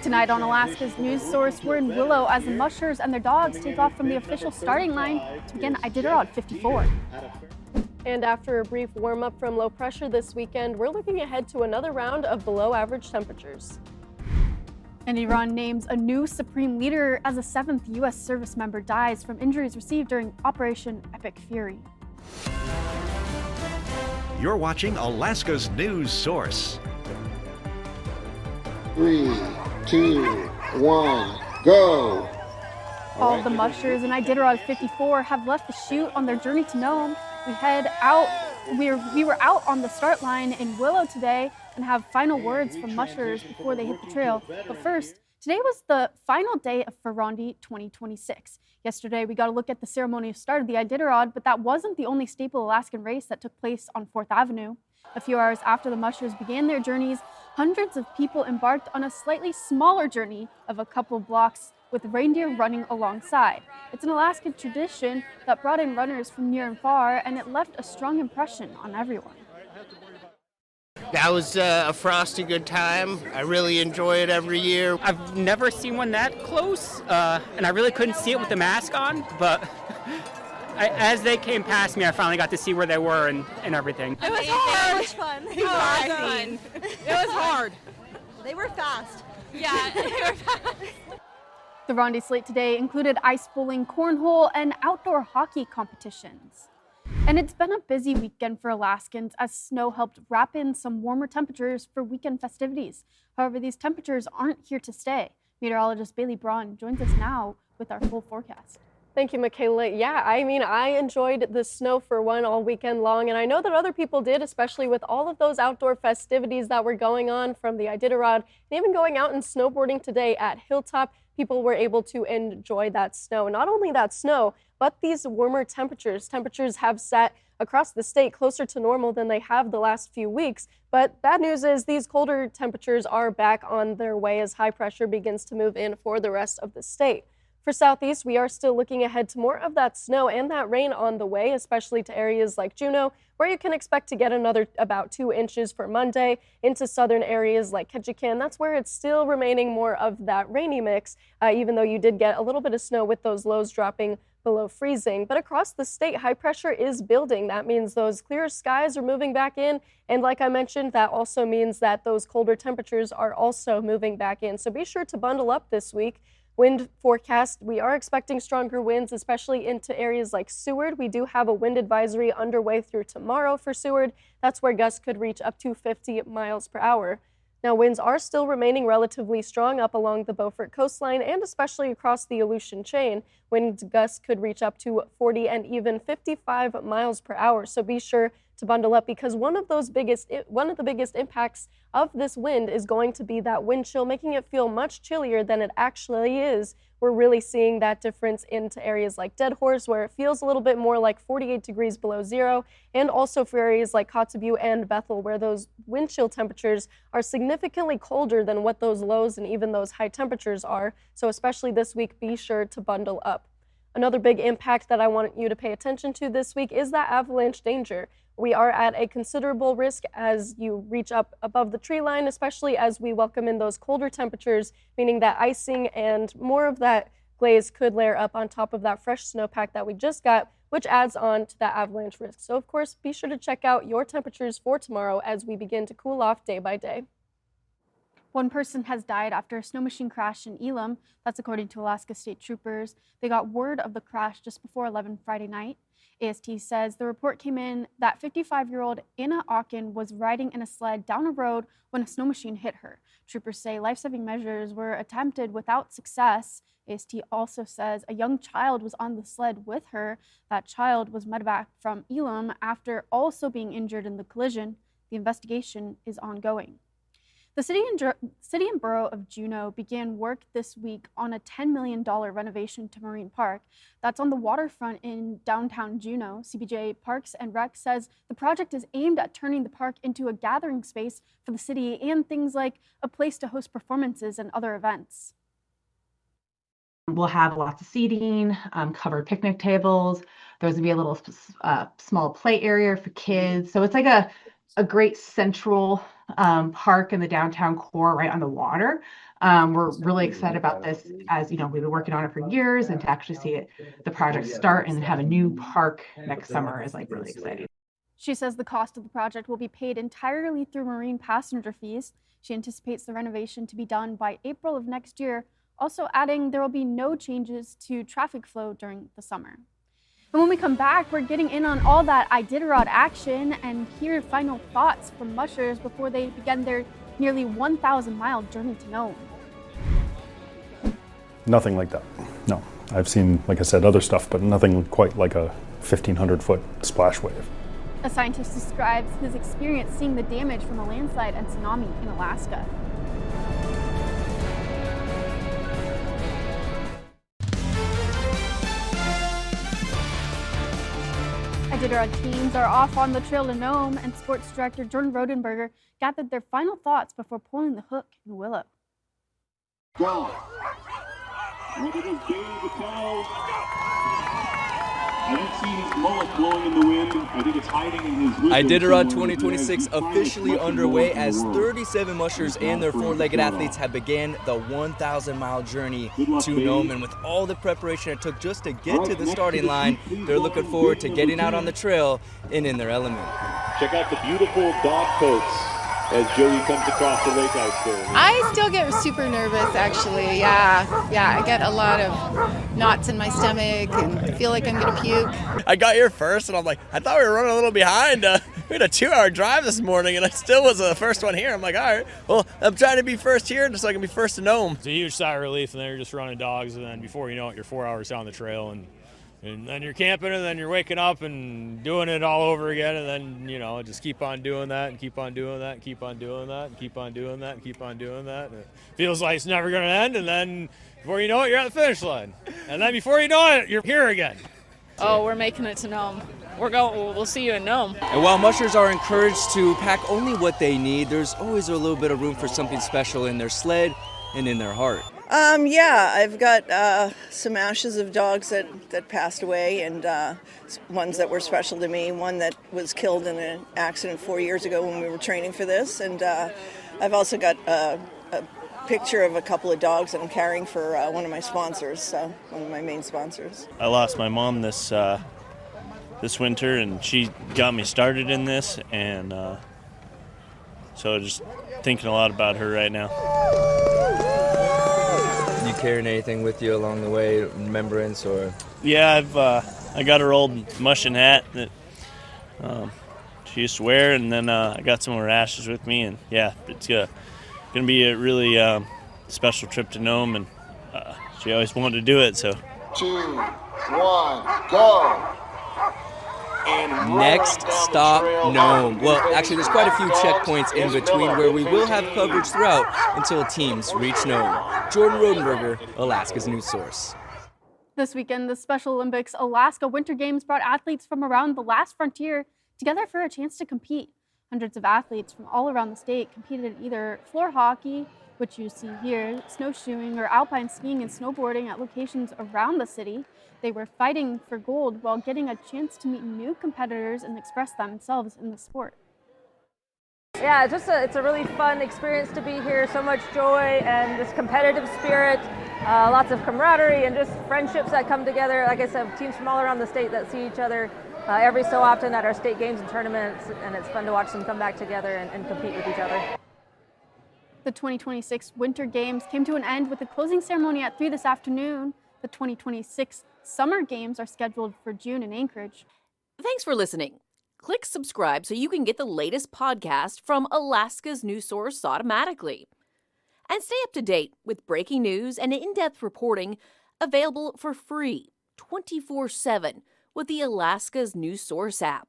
Tonight on Alaska's news source, we're in Willow as the mushers and their dogs take off from the official starting line to begin Iditarod 54. And after a brief warm-up from low pressure this weekend, we're looking ahead to another round of below-average temperatures. And Iran names a new supreme leader as a 7th U.S. service member dies from injuries received during Operation Epic Fury. You're watching Alaska's news source. 3, 2, 1, go! All of the mushers in Iditarod 54 have left the chute on their journey to Nome. We were out on the start line in Willow today and have final words from mushers before they hit the trail. But first, today was the final day of Ferrandi 2026. Yesterday, we got a look at the ceremonial start of the Iditarod, but that wasn't the only staple Alaskan race that took place on 4th Avenue. A few hours after the mushers began their journeys, hundreds of people embarked on a slightly smaller journey of a couple blocks with reindeer running alongside. It's an Alaskan tradition that brought in runners from near and far, and it left a strong impression on everyone. That was a frosty good time. I really enjoy it every year. I've never seen one that close, and I really couldn't see it with the mask on, but as they came past me, I finally got to see where they were and everything. It was hard. It was fun. It was hard. They were fast. Yeah, they were fast. The Rondi slate today included ice bowling, cornhole, and outdoor hockey competitions. And it's been a busy weekend for Alaskans as snow helped wrap in some warmer temperatures for weekend festivities. However, these temperatures aren't here to stay. Meteorologist Bailey Braun joins us now with our full forecast. Thank you, Michaela. Yeah, I enjoyed the snow for one all weekend long, and I know that other people did, especially with all of those outdoor festivities that were going on from the Iditarod, and even going out and snowboarding today at Hilltop. People were able to enjoy that snow. Not only that snow, but these warmer temperatures. Temperatures have sat across the state closer to normal than they have the last few weeks. But bad news is these colder temperatures are back on their way as high pressure begins to move in for the rest of the state. For Southeast, we are still looking ahead to more of that snow and that rain on the way, especially to areas like Juneau, where you can expect to get another about 2 inches for Monday. Into southern areas like Ketchikan, that's where it's still remaining more of that rainy mix, even though you did get a little bit of snow with those lows dropping below freezing. But across the state, high pressure is building. That means those clear skies are moving back in. And like I mentioned, that also means that those colder temperatures are also moving back in. So be sure to bundle up this week. Wind forecast, we are expecting stronger winds, especially into areas like Seward. We do have a wind advisory underway through tomorrow for Seward. That's where gusts could reach up to 50 miles per hour. Now, winds are still remaining relatively strong up along the Beaufort coastline and especially across the Aleutian chain. Wind gusts could reach up to 40 and even 55 miles per hour. So be sure to bundle up because one of the biggest impacts of this wind is going to be that wind chill, making it feel much chillier than it actually is. We're really seeing that difference into areas like Dead Horse, where it feels a little bit more like 48 degrees below zero, and also for areas like Kotzebue and Bethel, where those wind chill temperatures are significantly colder than what those lows and even those high temperatures are. So especially this week, be sure to bundle up. Another big impact that I want you to pay attention to this week is that avalanche danger. We are at a considerable risk as you reach up above the tree line, especially as we welcome in those colder temperatures, meaning that icing and more of that glaze could layer up on top of that fresh snowpack that we just got, which adds on to that avalanche risk. So of course, be sure to check out your temperatures for tomorrow as we begin to cool off day by day. One person has died after a snow machine crash in Elam. That's according to Alaska State Troopers. They got word of the crash just before 11 Friday night. AST says the report came in that 55-year-old Anna Aachen was riding in a sled down a road when a snow machine hit her. Troopers say life-saving measures were attempted without success. AST also says a young child was on the sled with her. That child was medevac from Elam after also being injured in the collision. The investigation is ongoing. The city and borough of Juneau began work this week on a $10 million renovation to Marine Park. That's on the waterfront in downtown Juneau. CBJ Parks and Rec says the project is aimed at turning the park into a gathering space for the city and things like a place to host performances and other events. We'll have lots of seating, covered picnic tables. There's gonna be a little small play area for kids. So it's like a great central park in the downtown core right on the water. We're really excited about this as, we've been working on it for years, and to actually see the project start and have a new park next summer is like really exciting. She says the cost of the project will be paid entirely through marine passenger fees. She anticipates the renovation to be done by April of next year, also adding there will be no changes to traffic flow during the summer. And when we come back, we're getting in on all that Iditarod action and hear final thoughts from mushers before they begin their nearly 1,000-mile journey to Nome. Nothing like that, no. I've seen, like I said, other stuff, but nothing quite like a 1,500-foot splash wave. A scientist describes his experience seeing the damage from a landslide and tsunami in Alaska. Iditarod teams are off on the trail to Nome, and sports director Jordan Rodenberger gathered their final thoughts before pulling the hook in Willow. Go. What did he do to tell? I don't see his mullet blowing in the wind. I think it's hiding in his wisdom. Iditarod 2026 officially underway as 37 mushers and their four-legged athletes have began the 1,000-mile journey to Nome. And with all the preparation it took just to get to the starting line, they're looking forward to getting out on the trail and in their element. Check out the beautiful dog coats as Joey comes across the lake out there. I still get super nervous, actually. Yeah, I get a lot of knots in my stomach and feel like I'm gonna puke. I got here first, and I'm like, I thought we were running a little behind. We had a 2-hour drive this morning, and I still was the first one here. I'm like, all right, well, I'm trying to be first here just so I can be first to Nome. It's a huge sigh of relief, and then you're just running dogs, and then before you know it, you're 4 hours down the trail, and then you're camping, and then you're waking up and doing it all over again, and then, just keep on doing that and keep on doing that and keep on doing that and keep on doing that and keep on doing that. And it feels like it's never going to end, and then before you know it, you're at the finish line. And then before you know it, you're here again. Oh, we're making it to Nome. We'll see you in Nome. And while mushers are encouraged to pack only what they need, there's always a little bit of room for something special in their sled and in their heart. I've got some ashes of dogs that passed away, and ones that were special to me. One that was killed in an accident 4 years ago when we were training for this, and I've also got a picture of a couple of dogs that I'm carrying for one of my sponsors, one of my main sponsors. I lost my mom this winter, and she got me started in this, and so just thinking a lot about her right now. You carrying anything with you along the way, remembrance or? Yeah, I got her old mushing hat that she used to wear, and then I got some of her ashes with me, and yeah, it's gonna be a really special trip to Nome, and she always wanted to do it, so. 2, 1, go! And next stop, Nome. Well, actually, there's quite a few checkpoints in between where we will have coverage throughout until teams reach Nome. Jordan Rodenberger, Alaska's news source. This weekend, the Special Olympics Alaska Winter Games brought athletes from around the last frontier together for a chance to compete. Hundreds of athletes from all around the state competed in either floor hockey, which you see here, snowshoeing, or alpine skiing and snowboarding at locations around the city. They were fighting for gold while getting a chance to meet new competitors and express themselves in the sport. Yeah, it's a really fun experience to be here. So much joy and this competitive spirit, lots of camaraderie and just friendships that come together. Like I said, teams from all around the state that see each other every so often at our state games and tournaments, and it's fun to watch them come back together and compete with each other. The 2026 Winter Games came to an end with a closing ceremony at 3 this afternoon. The 2026 Summer Games are scheduled for June in Anchorage. Thanks for listening. Click subscribe so you can get the latest podcast from Alaska's news source automatically. And stay up to date with breaking news and in-depth reporting available for free 24/7 with the Alaska's news source app.